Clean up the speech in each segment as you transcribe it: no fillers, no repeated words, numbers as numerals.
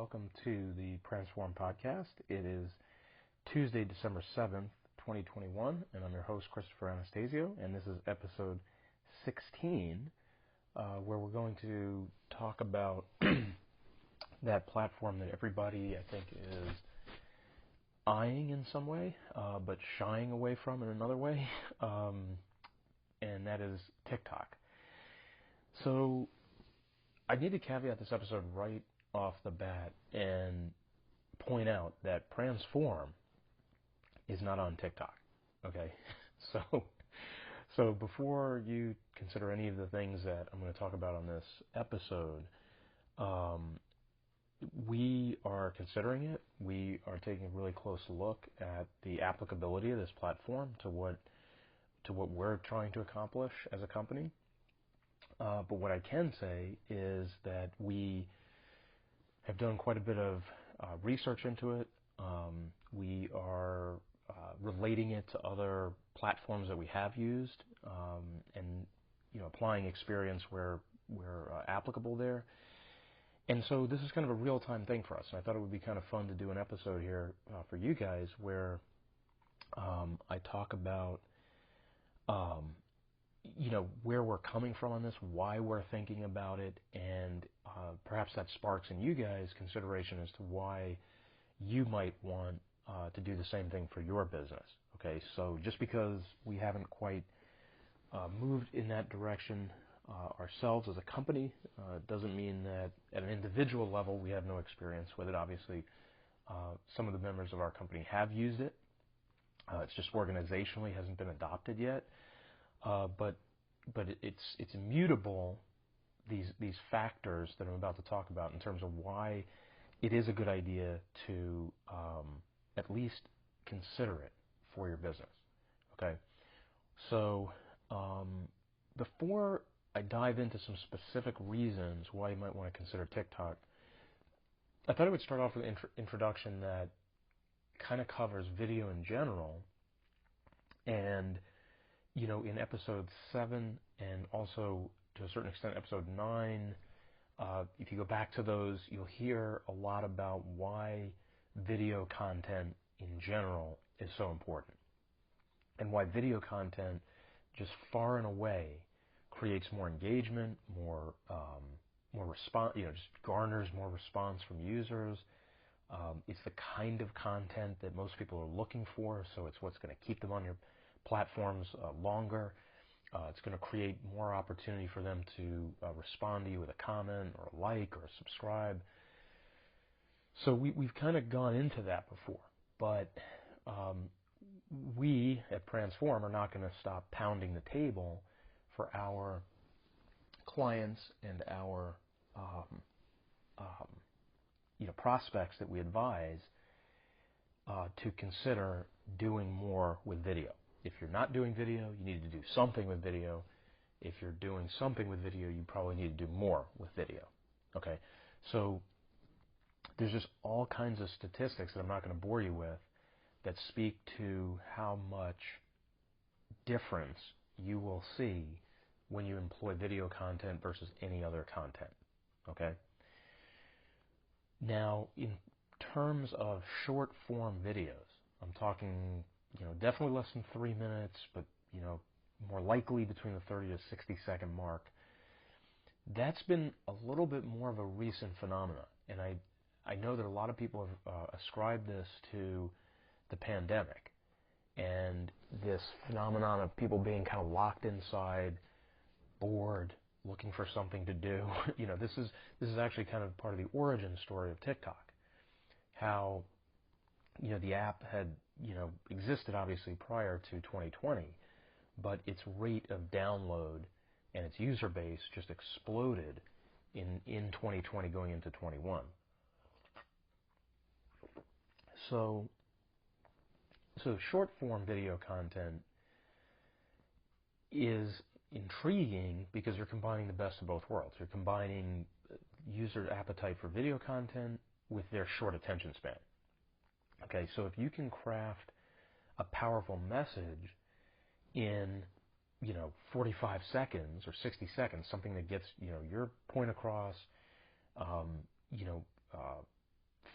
welcome to the Transform Podcast. It is Tuesday, December 7th, 2021, and I'm your host, Christopher Anastasio, and this is episode 16, where we're going to talk about that platform that everybody, I think, is eyeing in some way, but shying away from in another way, and that is TikTok. So I need to caveat this episode right off the bat and point out that Transform is not on TikTok. Okay, so before you consider any of the things that I'm going to talk about on this episode, we are considering it. We are taking a really close look at the applicability of this platform to what we're trying to accomplish as a company. But what I can say is that we have done quite a bit of research into it. We are relating it to other platforms that we have used, and applying experience where applicable there. And so this is kind of a real-time thing for us. And I thought it would be kind of fun to do an episode here for you guys where I talk about where we're coming from on this, why we're thinking about it, and perhaps that sparks in you guys consideration as to why you might want to do the same thing for your business. Okay, so just because we haven't quite moved in that direction ourselves as a company doesn't mean that at an individual level we have no experience with it. Obviously, some of the members of our company have used it. It's just organizationally hasn't been adopted yet. But it's immutable, these factors that I'm about to talk about in terms of why it is a good idea to at least consider it for your business. Okay, so before I dive into some specific reasons why you might want to consider TikTok, I thought I would start off with an introduction that kind of covers video in general. And in episode 7 and also to a certain extent episode 9, if you go back to those, you'll hear a lot about why video content in general is so important, and why video content just far and away creates more engagement, more response, just garners more response from users. It's the kind of content that most people are looking for, so it's what's going to keep them on your platforms longer. It's going to create more opportunity for them to respond to you with a comment or a like or a subscribe. So we've kind of gone into that before, but we at Transform are not going to stop pounding the table for our clients and our prospects that we advise to consider doing more with video. If you're not doing video, you need to do something with video. If you're doing something with video, you probably need to do more with video. Okay, so there's just all kinds of statistics that I'm not going to bore you with that speak to how much difference you will see when you employ video content versus any other content. Okay. Now, in terms of short form videos, I'm talking definitely less than 3 minutes, but more likely between the 30 to 60 second mark. That's been a little bit more of a recent phenomenon, and I know that a lot of people have ascribed this to the pandemic and this phenomenon of people being kind of locked inside, bored, looking for something to do. This is actually kind of part of the origin story of TikTok. How the app had existed obviously prior to 2020, but its rate of download and its user base just exploded in 2020 going into 21. So short form video content is intriguing because you're combining the best of both worlds. You're combining user appetite for video content with their short attention span. Okay, so if you can craft a powerful message in 45 seconds or 60 seconds, something that gets your point across,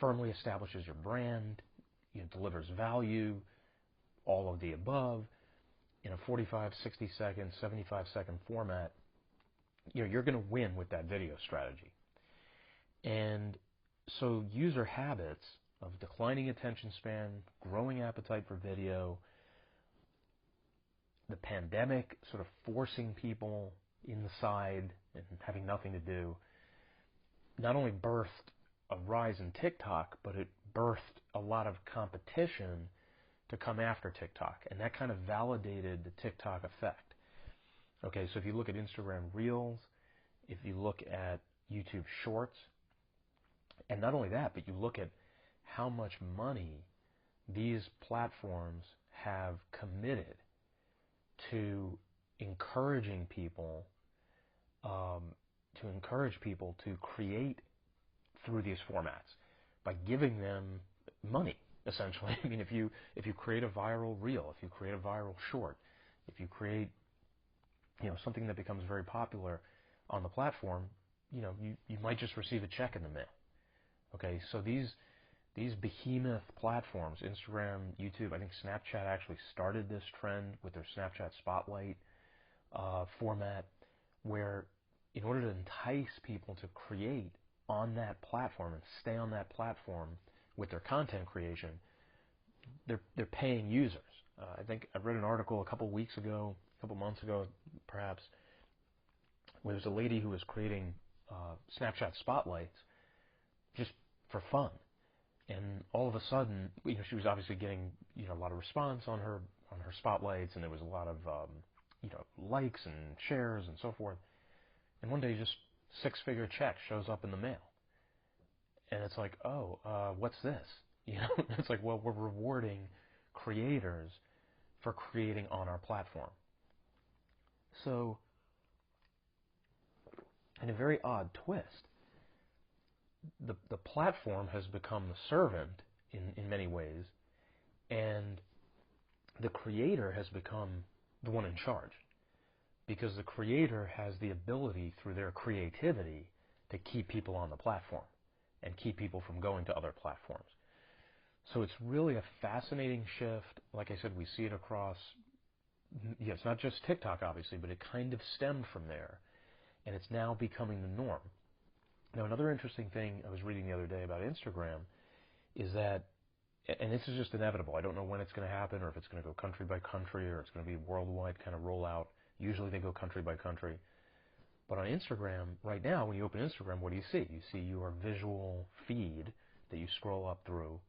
firmly establishes your brand, delivers value, all of the above, in a 45, 60 second, 75 second format, you're going to win with that video strategy. And so user habits of declining attention span, growing appetite for video, the pandemic sort of forcing people inside and having nothing to do, not only birthed a rise in TikTok, but it birthed a lot of competition to come after TikTok, and that kind of validated the TikTok effect. Okay, so if you look at Instagram Reels, if you look at YouTube Shorts, and not only that, but you look at how much money these platforms have committed to encouraging people to create through these formats by giving them money, essentially. I mean, if you create a viral reel, if you create a viral short, if you create something that becomes very popular on the platform, you might just receive a check in the mail. Okay, so these behemoth platforms, Instagram, YouTube, I think Snapchat actually started this trend with their Snapchat Spotlight format, where in order to entice people to create on that platform and stay on that platform with their content creation, they're paying users. I think I read an article a couple months ago, perhaps, where there's a lady who was creating Snapchat Spotlights just for fun. And all of a sudden, she was obviously getting a lot of response on her spotlights, and there was a lot of likes and shares and so forth. And one day, just six-figure check shows up in the mail, and it's like, what's this? It's like, well, we're rewarding creators for creating on our platform. So, in a very odd twist, the platform has become the servant in many ways, and the creator has become the one in charge, because the creator has the ability through their creativity to keep people on the platform and keep people from going to other platforms. So it's really a fascinating shift. Like I said, we see it across, it's not just TikTok, obviously, but it kind of stemmed from there, and it's now becoming the norm. Now, another interesting thing I was reading the other day about Instagram is that, and this is just inevitable, I don't know when it's going to happen, or if it's going to go country by country, or it's going to be worldwide kind of rollout. Usually they go country by country. But on Instagram, right now, when you open Instagram, what do you see? You see your visual feed that you scroll up through,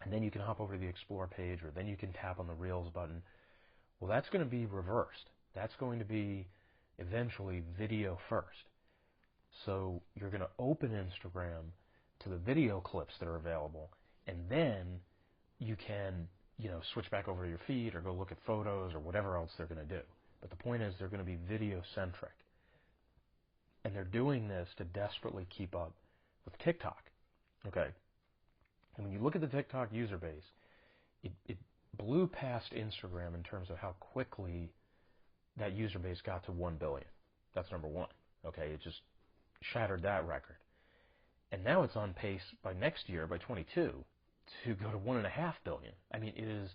and then you can hop over to the Explore page, or then you can tap on the Reels button. Well, that's going to be reversed. That's going to be eventually video first. So you're going to open Instagram to the video clips that are available, and then you can, switch back over to your feed or go look at photos or whatever else they're going to do. But the point is, they're going to be video-centric. And they're doing this to desperately keep up with TikTok. Okay? And when you look at the TikTok user base, it blew past Instagram in terms of how quickly that user base got to 1 billion. That's number one. Okay? It just shattered that record. And now it's on pace by next year, by 22, to go to 1.5 billion. I mean, it is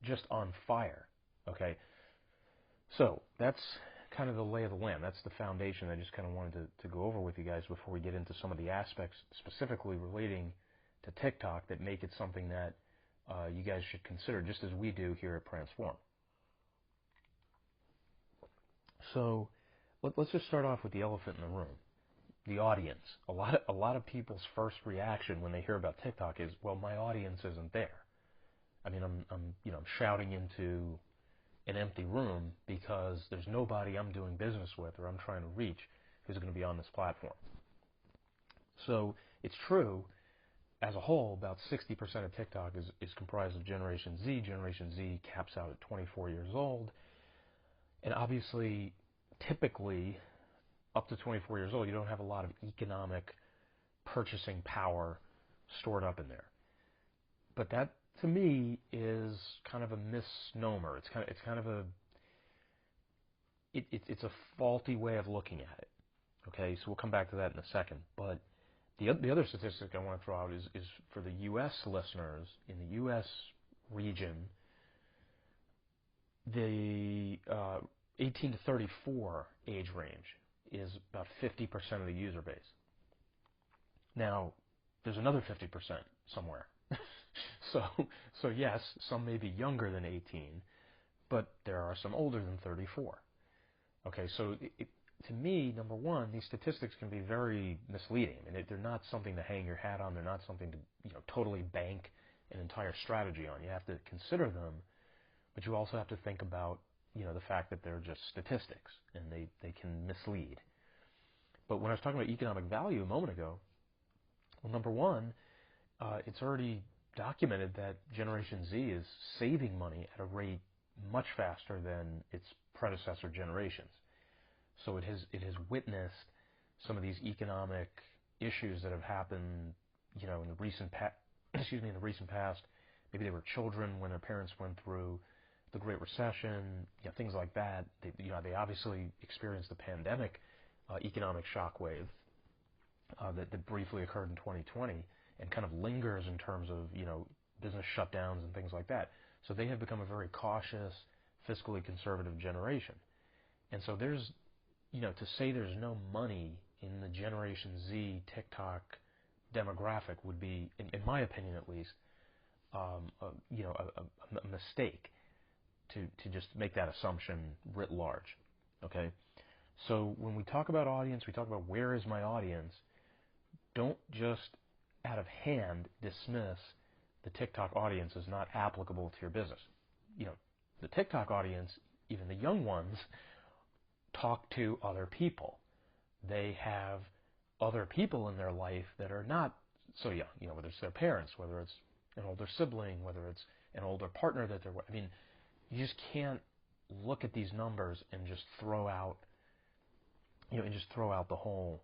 just on fire. Okay? So that's kind of the lay of the land. That's the foundation I just kind of wanted to go over with you guys before we get into some of the aspects specifically relating to TikTok that make it something that you guys should consider, just as we do here at Transform. So let's just start off with the elephant in the room, the audience. A lot of people's first reaction when they hear about TikTok is, well, my audience isn't there. I mean, I'm shouting into an empty room because there's nobody I'm doing business with or I'm trying to reach who's going to be on this platform. So it's true, as a whole, about 60% of TikTok is comprised of Generation Z. Generation Z caps out at 24 years old. And obviously, typically, up to 24 years old, you don't have a lot of economic purchasing power stored up in there. But that, to me, is kind of a misnomer. It's a faulty way of looking at it. Okay, so we'll come back to that in a second. But The other statistic I want to throw out is for the U.S. listeners in the U.S. region, the 18 to 34 age range is about 50% of the user base. Now, there's another 50% somewhere. So yes, some may be younger than 18, but there are some older than 34. Okay, so to me, number one, these statistics can be very misleading. I mean, they're not something to hang your hat on. They're not something to totally bank an entire strategy on. You have to consider them, but you also have to think about the fact that they're just statistics and they can mislead. But when I was talking about economic value a moment ago, well, number one, it's already documented that Generation Z is saving money at a rate much faster than its predecessor generations. So it has witnessed some of these economic issues that have happened, in the recent past. Maybe they were children when their parents went through the Great Recession, things like that. They obviously experienced the pandemic economic shockwave that briefly occurred in 2020 and kind of lingers in terms of business shutdowns and things like that. So they have become a very cautious, fiscally conservative generation. And so there's to say there's no money in the Generation Z TikTok demographic would be, in my opinion at least, a mistake to just make that assumption writ large. Okay, so when we talk about audience, we talk about where is my audience. Don't just out of hand dismiss the TikTok audience as not applicable to your business. The TikTok audience, even the young ones, talk to other people. They have other people in their life that are not so young, whether it's their parents, whether it's an older sibling, whether it's an older partner that they're, you just can't look at these numbers and just throw out, the whole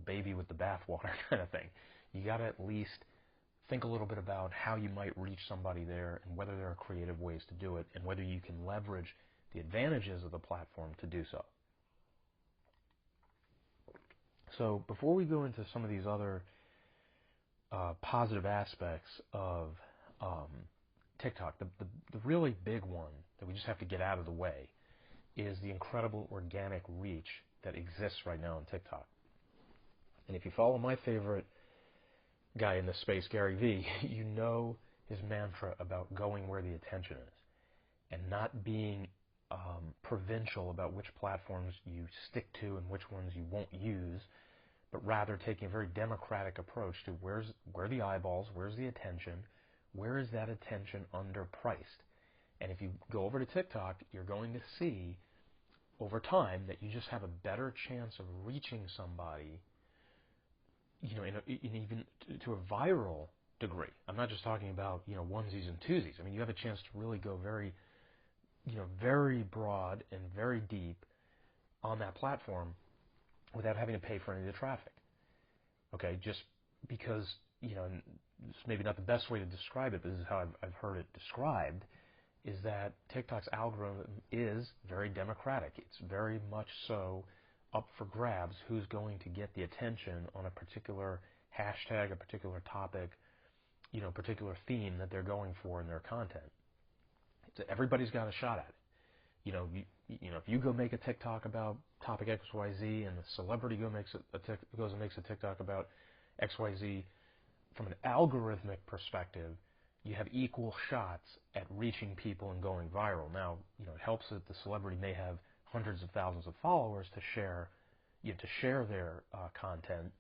baby with the bathwater kind of thing. You got to at least think a little bit about how you might reach somebody there and whether there are creative ways to do it and whether you can leverage the advantages of the platform to do so. So before we go into some of these other positive aspects of TikTok, the really big one that we just have to get out of the way is the incredible organic reach that exists right now on TikTok. And if you follow my favorite guy in this space, Gary Vee, you know his mantra about going where the attention is and not being provincial about which platforms you stick to and which ones you won't use, but rather taking a very democratic approach to where the eyeballs, where's the attention, where is that attention underpriced. And if you go over to TikTok, you're going to see over time that you just have a better chance of reaching somebody, in even to a viral degree. I'm not just talking about, onesies and twosies. I mean, you have a chance to really go very broad and very deep on that platform without having to pay for any of the traffic. Okay, just because, it's maybe not the best way to describe it, but this is how I've heard it described, is that TikTok's algorithm is very democratic. It's very much so up for grabs who's going to get the attention on a particular hashtag, a particular topic, particular theme that they're going for in their content. So everybody's got a shot at it. If you go make a TikTok about topic XYZ and a celebrity goes and makes a TikTok about XYZ, from an algorithmic perspective, you have equal shots at reaching people and going viral. Now, it helps that the celebrity may have hundreds of thousands of followers to share their content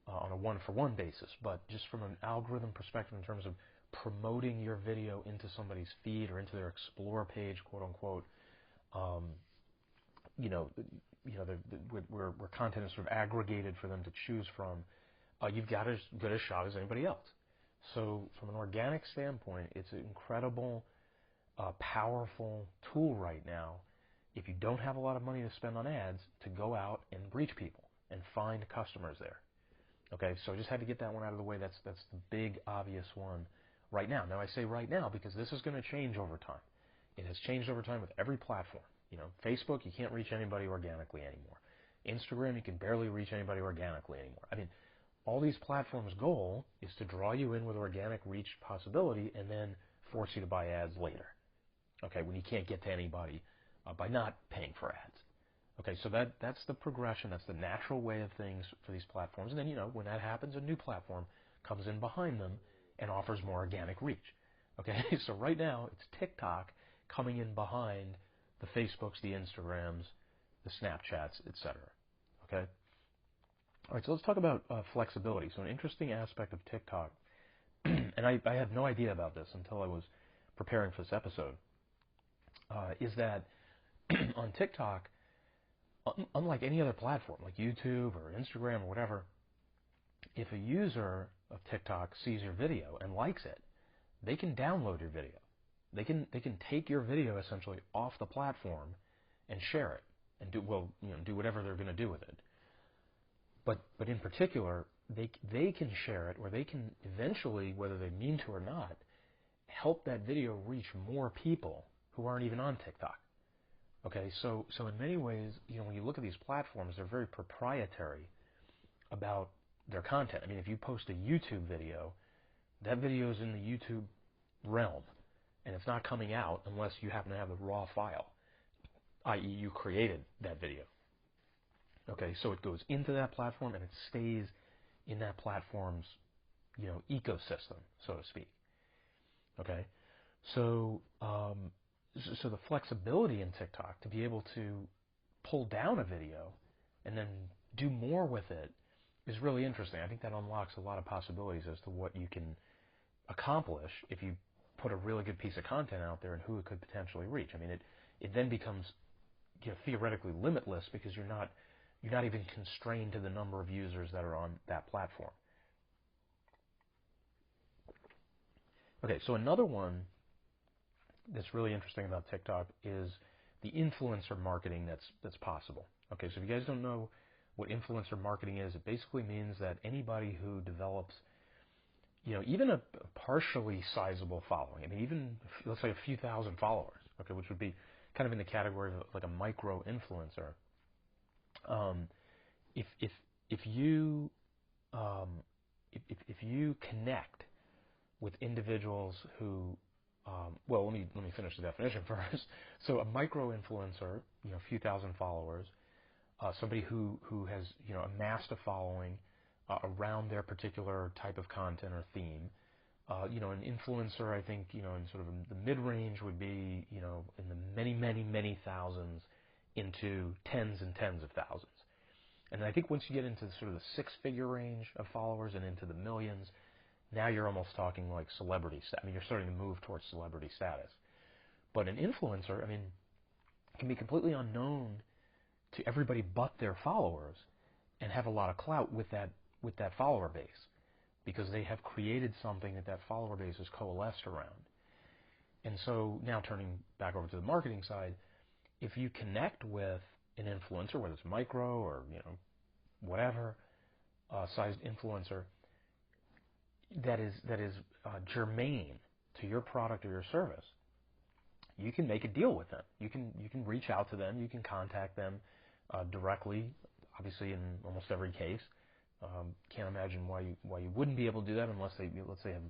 on a one-for-one basis. But just from an algorithm perspective, in terms of promoting your video into somebody's feed or into their explore page, quote unquote, where content is sort of aggregated for them to choose from, you've got as good a shot as anybody else. So from an organic standpoint, it's an incredible, powerful tool right now, if you don't have a lot of money to spend on ads, to go out and reach people and find customers there. Okay, so I just had to get that one out of the way. That's the big, obvious one right now. Now, I say right now because this is going to change over time. It has changed over time with every platform. Facebook, you can't reach anybody organically anymore. Instagram, you can barely reach anybody organically anymore. I mean, all these platforms' goal is to draw you in with organic reach possibility and then force you to buy ads later. Okay, when you can't get to anybody by not paying for ads. Okay, so that's the progression, that's the natural way of things for these platforms. And then, when that happens, a new platform comes in behind them and offers more organic reach. Okay, so right now it's TikTok coming in behind the Facebooks, the Instagrams, the Snapchats, etc. Okay? All right, so let's talk about flexibility. So an interesting aspect of TikTok, and I had no idea about this until I was preparing for this episode, is that on TikTok, unlike any other platform, like YouTube or Instagram or whatever, if a user of TikTok sees your video and likes it, they can download your video. They can take your video essentially off the platform and share it and do whatever they're going to do with it. But in particular, they can share it, or they can eventually, whether they mean to or not, help that video reach more people who aren't even on TikTok. Okay, so in many ways, when you look at these platforms, they're very proprietary about their content. I mean, if you post a YouTube video, that video is in the YouTube realm, and it's not coming out unless you happen to have the raw file, i.e. you created that video. Okay, so it goes into that platform and it stays in that platform's, ecosystem, so to speak. Okay, so the flexibility in TikTok to be able to pull down a video and then do more with it is really interesting. I think that unlocks a lot of possibilities as to what you can accomplish if you put a really good piece of content out there and who it could potentially reach. I mean, it then becomes theoretically limitless because you're not even constrained to the number of users that are on that platform. Okay, so another one that's really interesting about TikTok is the influencer marketing that's possible. Okay, so if you guys don't know what influencer marketing is, it basically means that anybody who develops, even a partially sizable following, I mean, even let's say a few thousand followers, okay, which would be kind of in the category of like a micro influencer. If you connect with individuals who, well, let me finish the definition first. So a micro influencer, a few thousand followers, somebody who has amassed a following around their particular type of content or theme. An influencer, I think, in sort of the mid-range would be, in the many thousands into tens and tens of thousands. And I think once you get into sort of the six-figure range of followers and into the millions, now you're almost talking like celebrity status. I mean, you're starting to move towards celebrity status. But an influencer, I mean, can be completely unknown to everybody but their followers and have a lot of clout with that follower base because they have created something that follower base is coalesced around. And so now turning back over to the marketing side, if you connect with an influencer, whether it's micro or whatever sized influencer that is germane to your product or your service, you can make a deal with them. You can reach out to them. You can contact them directly. Obviously, in almost every case, can't imagine why you wouldn't be able to do that unless they, let's say, have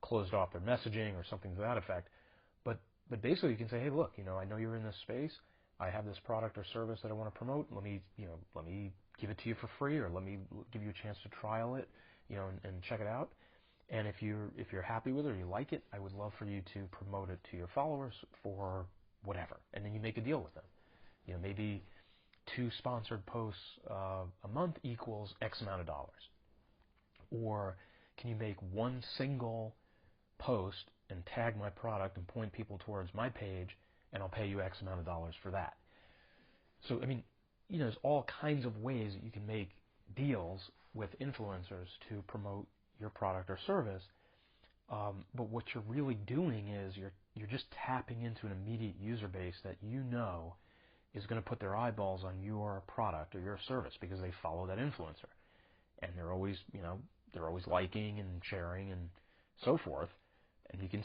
closed off their messaging or something to that effect. But basically, you can say, hey, look, I know you're in this space. I have this product or service that I want to promote. Let me give it to you for free, or let me give you a chance to trial it, and check it out. And if you're happy with it or you like it, I would love for you to promote it to your followers for whatever. And then you make a deal with them. Maybe 2 sponsored posts a month equals X amount of dollars. Or can you make one single post and tag my product and point people towards my page, and I'll pay you X amount of dollars for that. So, I mean, there's all kinds of ways that you can make deals with influencers to promote your product or service. But what you're really doing is you're just tapping into an immediate user base that is going to put their eyeballs on your product or your service because they follow that influencer, and they're always liking and sharing and so forth. And you can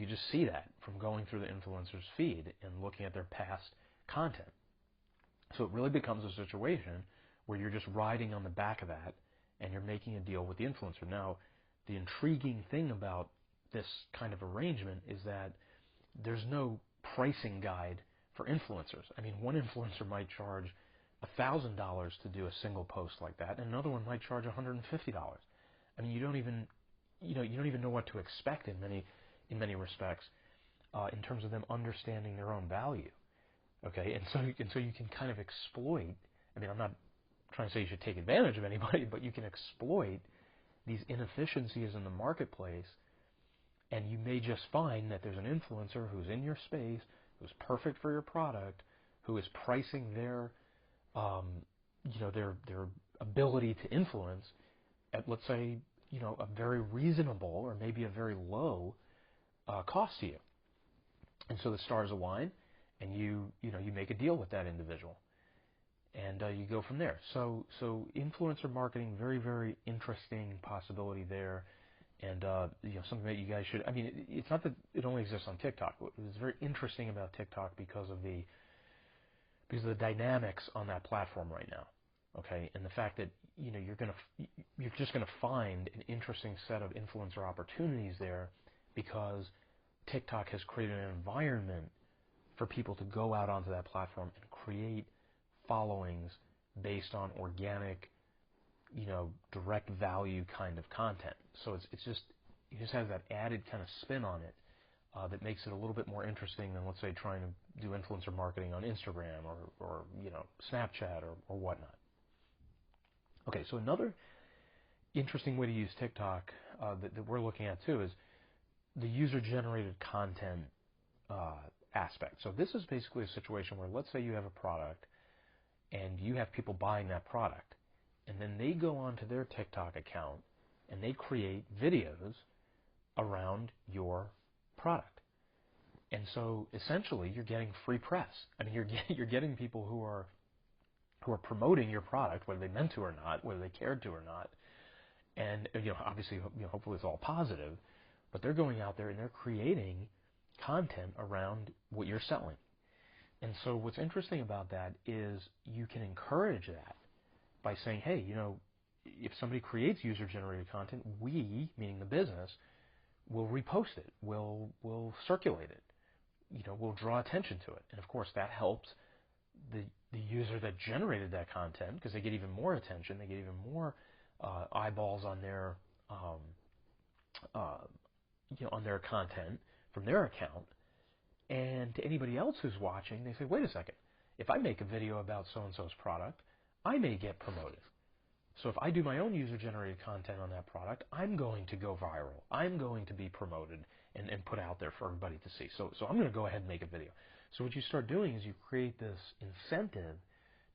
just see that from going through the influencer's feed and looking at their past content. So it really becomes a situation where you're just riding on the back of that and you're making a deal with the influencer. Now, the intriguing thing about this kind of arrangement is that there's no pricing guide for influencers. I mean, one influencer might charge $1,000 to do a single post like that, and another one might charge $150. I mean, you don't even know what to expect in many respects in terms of them understanding their own value. Okay, and so you can kind of exploit. I mean, I'm not trying to say you should take advantage of anybody, but you can exploit these inefficiencies in the marketplace, and you may just find that there's an influencer who's in your space, who's perfect for your product, who is pricing their ability to influence at, let's say, a very reasonable or maybe a very low cost to you. And so the stars align, and you make a deal with that individual, and you go from there. So influencer marketing, very, very interesting possibility there, and something that you guys should. I mean, it's not that it only exists on TikTok. It's very interesting about TikTok because of the dynamics on that platform right now. Okay, and the fact that you're just gonna find an interesting set of influencer opportunities there, because TikTok has created an environment for people to go out onto that platform and create followings based on organic, direct value kind of content. So it just has that added kind of spin on it that makes it a little bit more interesting than, let's say, trying to do influencer marketing on Instagram or Snapchat or whatnot. Okay, so another interesting way to use TikTok that we're looking at too is the user-generated content aspect. So this is basically a situation where, let's say you have a product and you have people buying that product, and then they go onto their TikTok account and they create videos around your product. And so essentially you're getting free press. I mean, you're getting people who are promoting your product, whether they meant to or not, whether they cared to or not. And obviously, hopefully it's all positive, but they're going out there and they're creating content around what you're selling. And so what's interesting about that is you can encourage that by saying, hey, if somebody creates user-generated content, we, meaning the business, will repost it, we'll circulate it, we'll draw attention to it. And of course that helps the user that generated that content, because they get even more attention, they get even more eyeballs on their on their content from their account. And to anybody else who's watching, they say, wait a second, if I make a video about so-and-so's product, I may get promoted. So if I do my own user-generated content on that product, I'm going to go viral. I'm going to be promoted and put out there for everybody to see. So I'm going to go ahead and make a video. So what you start doing is you create this incentive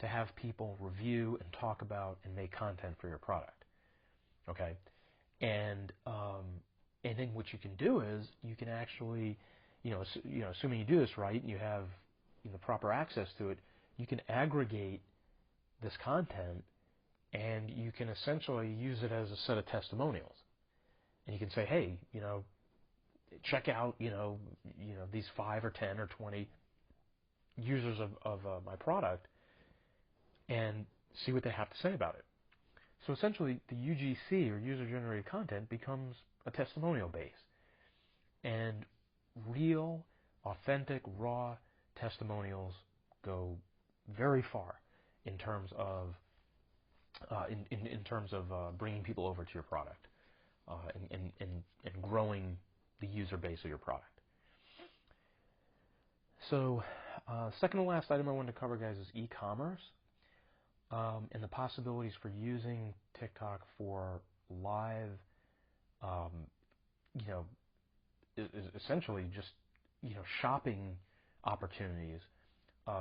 to have people review and talk about and make content for your product. Okay? And then what you can do is you can actually, assuming you do this right and you have the proper access to it, you can aggregate this content and you can essentially use it as a set of testimonials. And you can say, hey, check out, these 5 or 10 or 20 users of my product and see what they have to say about it. So essentially, the UGC, or user-generated content, becomes a testimonial base. And real, authentic, raw testimonials go very far in terms of bringing people over to your product and growing the user base of your product. So, second to last item I wanted to cover, guys, is e-commerce and the possibilities for using TikTok for live, essentially just shopping opportunities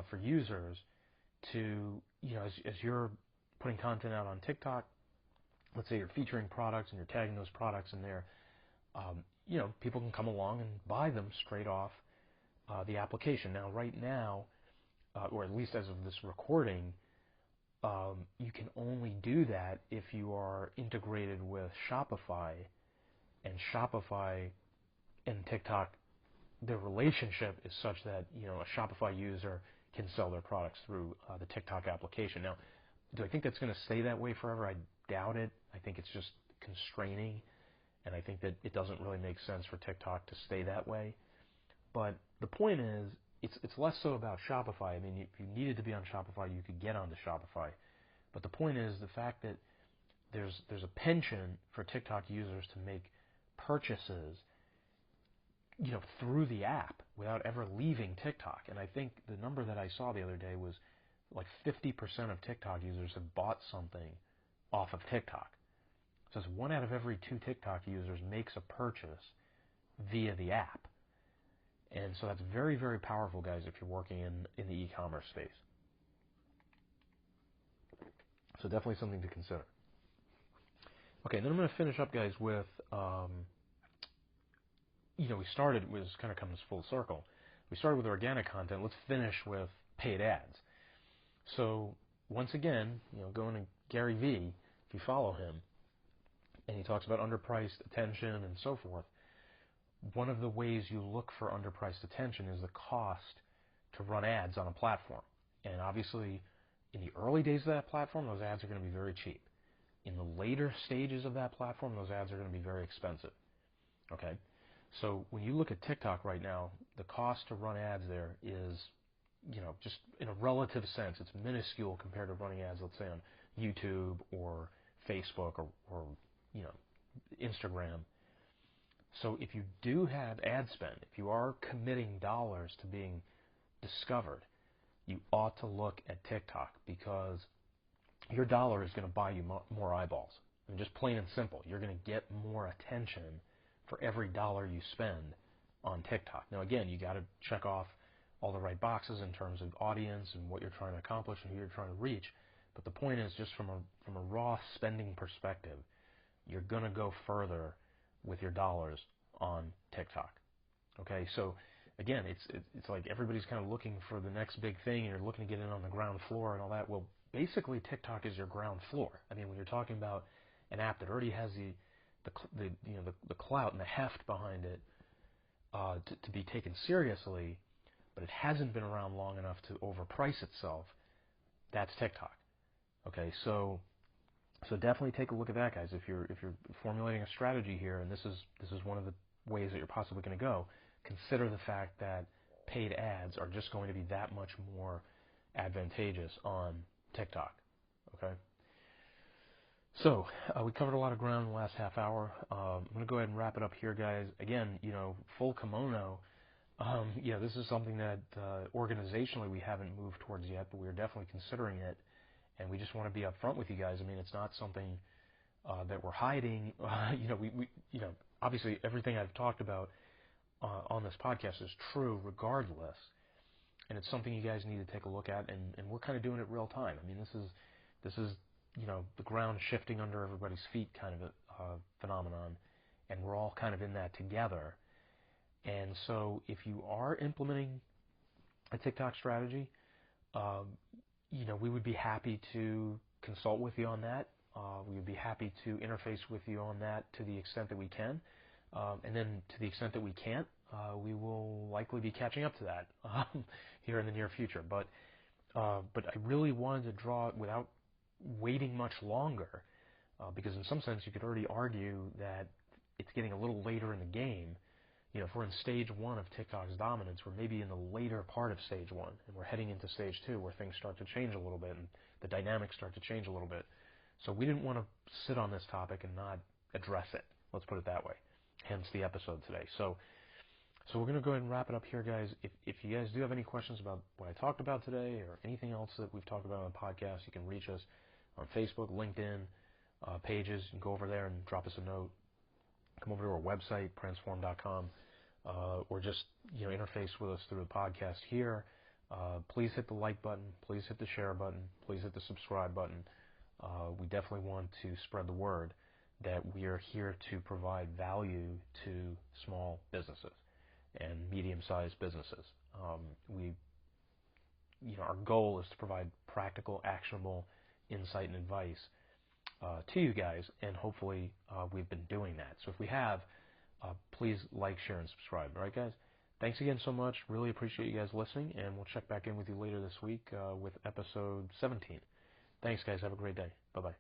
for users to, as you're putting content out on TikTok, let's say you're featuring products and you're tagging those products in there, people can come along and buy them straight off the application. Now, right now, or at least as of this recording, you can only do that if you are integrated with Shopify, and Shopify and TikTok, their relationship is such that a Shopify user can sell their products through the TikTok application. Now, Do I think that's going to stay that way forever? I doubt it. I think it's just constraining, and I think that it doesn't really make sense for TikTok to stay that way. But the point is, it's less so about Shopify. I mean, if you needed to be on Shopify, you could get onto Shopify. But the point is the fact that there's a penchant for TikTok users to make purchases, through the app without ever leaving TikTok. And I think the number that I saw the other day was like 50% of TikTok users have bought something off of TikTok. So it's 1 out of every 2 TikTok users makes a purchase via the app. And so that's very, very powerful, guys, if you're working in the e-commerce space. So definitely something to consider. Okay, then I'm going to finish up, guys, with, we started, it was kind of comes full circle. We started with organic content. Let's finish with paid ads. So once again, going to Gary Vee, if you follow him, and he talks about underpriced attention and so forth, one of the ways you look for underpriced attention is the cost to run ads on a platform. And obviously, in the early days of that platform, those ads are going to be very cheap. In the later stages of that platform, those ads are going to be very expensive. Okay? So when you look at TikTok right now, the cost to run ads there is, just in a relative sense, it's minuscule compared to running ads, let's say, on YouTube or Facebook or Instagram. So if you do have ad spend, if you are committing dollars to being discovered, you ought to look at TikTok, because your dollar is going to buy you more eyeballs. I mean, just plain and simple. You're going to get more attention for every dollar you spend on TikTok. Now, again, you got to check off all the right boxes in terms of audience and what you're trying to accomplish and who you're trying to reach. But the point is, just from a raw spending perspective, you're going to go further with your dollars on TikTok. Okay, so again, it's like everybody's kind of looking for the next big thing, and you're looking to get in on the ground floor and all that. Well, basically, TikTok is your ground floor. I mean, when you're talking about an app that already has the clout and the heft behind it to be taken seriously, but it hasn't been around long enough to overprice itself, that's TikTok. Okay, so definitely take a look at that, guys. If you're formulating a strategy here, and this is one of the ways that you're possibly going to go, consider the fact that paid ads are just going to be that much more advantageous on TikTok. Okay. So we covered a lot of ground in the last half hour. I'm going to go ahead and wrap it up here, guys. Again, full kimono. This is something that organizationally we haven't moved towards yet, but we're definitely considering it. And we just want to be upfront with you guys. I mean, it's not something that we're hiding. We obviously everything I've talked about on this podcast is true regardless, and it's something you guys need to take a look at. And we're kind of doing it real time. I mean, this is the ground shifting under everybody's feet kind of a phenomenon, and we're all kind of in that together. And so, if you are implementing a TikTok strategy, we would be happy to consult with you on that. We would be happy to interface with you on that to the extent that we can. And then to the extent that we can't, we will likely be catching up to that here in the near future. But I really wanted to draw it without waiting much longer, because in some sense you could already argue that it's getting a little later in the game. If we're in stage 1 of TikTok's dominance, we're maybe in the later part of stage 1, and we're heading into stage 2 where things start to change a little bit and the dynamics start to change a little bit. So we didn't want to sit on this topic and not address it. Let's put it that way. Hence the episode today. So we're going to go ahead and wrap it up here, guys. If you guys do have any questions about what I talked about today or anything else that we've talked about on the podcast, you can reach us on Facebook, LinkedIn, pages. You can go over there and drop us a note. Come over to our website, transform.com. Or just interface with us through the podcast here. Please hit the like button. Please hit the share button. Please hit the subscribe button. We definitely want to spread the word that we are here to provide value to small businesses and medium-sized businesses. Our goal is to provide practical, actionable insight and advice to you guys, and hopefully we've been doing that. So if we have, please like, share, and subscribe. All right, guys? Thanks again so much. Really appreciate you guys listening, and we'll check back in with you later this week with episode 17. Thanks, guys. Have a great day. Bye-bye.